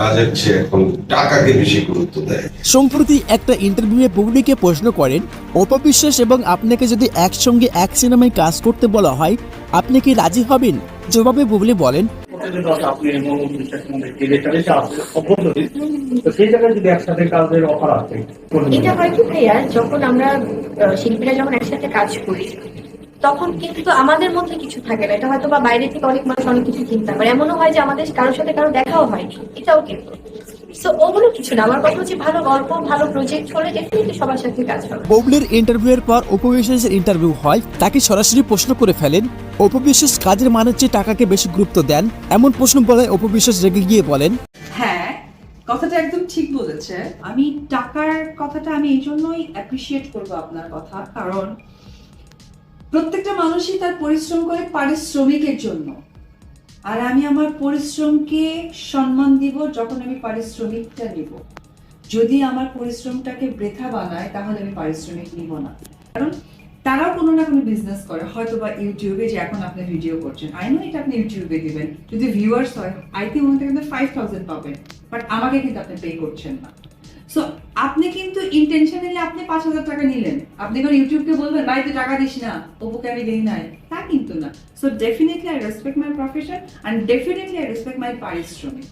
কাজের চেয়ে এখন টাকাকে বেশি গুরুত্ব দেয়। সম্প্রতি একটা ইন্টারভিউয়ে বুবলিকে প্রশ্ন করেন, অপবিশ্বাস এবং আপনাকে যদি একসঙ্গে এক সিনেমায় কাজ করতে বলা হয় আপনি কি রাজি হবেন? জবাবে বুবলি বলেন, আপনি তো সেই জায়গায় যদি একসাথে কাজের অফার আছে, এটা হয় কি ভাইয়া, যখন আমরা শিল্পীরা যখন একসাথে কাজ করি তখন কিন্তু আমাদের মধ্যে কিছু থাকে না। এটা হয়তো বা বাইরে থেকে অনেক মানুষ অনেক কিছু চিন্তা করে, এমনও হয় যে আমাদের কারোর সাথে কারো দেখাও হয়নি, এটাও কিন্তু। তো ওগুলো কিছু না, আমার কথা হচ্ছে ভালো গল্প ভালো প্রজেক্ট হলে ডেফিনেটলি সবার সাথে কাজ হবে। বুবলির ইন্টারভিউয়ের পর অপবিশ্বাসের ইন্টারভিউ হয়, তাকে সরাসরি প্রশ্ন করে ফেলেন অপবিশ্বাস কাজের মানের চেয়ে টাকাকে বেশি গুরুত্ব দেন। এমন প্রশ্ন বলে অপবিশ্বাস রেগে গিয়ে বলেন, হ্যাঁ, কথাটা একদম ঠিক বলেছে। আমি টাকার কথাটা আমি এই জন্যই অ্যাপ্রিসিয়েট করবো আপনার কথা, কারণ প্রত্যেকটা মানুষই তার পরিশ্রম করে পারিশ্রমিকের জন্য। আর আমি আমার পরিশ্রমকে সম্মান দিব যখন আমি পারিশ্রমিকটা নিব। যদি আমার পরিশ্রমটাকে বৃথা বানায় তাহলে আমি পারিশ্রমিক নিব না। কারণ তারাও কোনো না কোনো বিজনেস করে, হয়তো বা ইউটিউবে, যে এখন আপনি ভিডিও করছেন, আই নো এটা আপনি ইউটিউবে দিবেন, যদি ভিউয়ার্স হয় আই থিঙ্ক ওখান থেকে কিন্তু 5000 পাবেন, বাট আমাকে কিন্তু আপনি পে করছেন না। সো আপনি কিন্তু ইন্টেনশনালি আপনি 5000 টাকা নিলেন, আপনি কোনো ইউটিউবকে বলবেন ভাই তুই টাকা দিস না, অপুকে আমি দেই নাই, তা কিন্তু না। So definitely I respect my profession and definitely I respect মাই পারিশ্রমিক।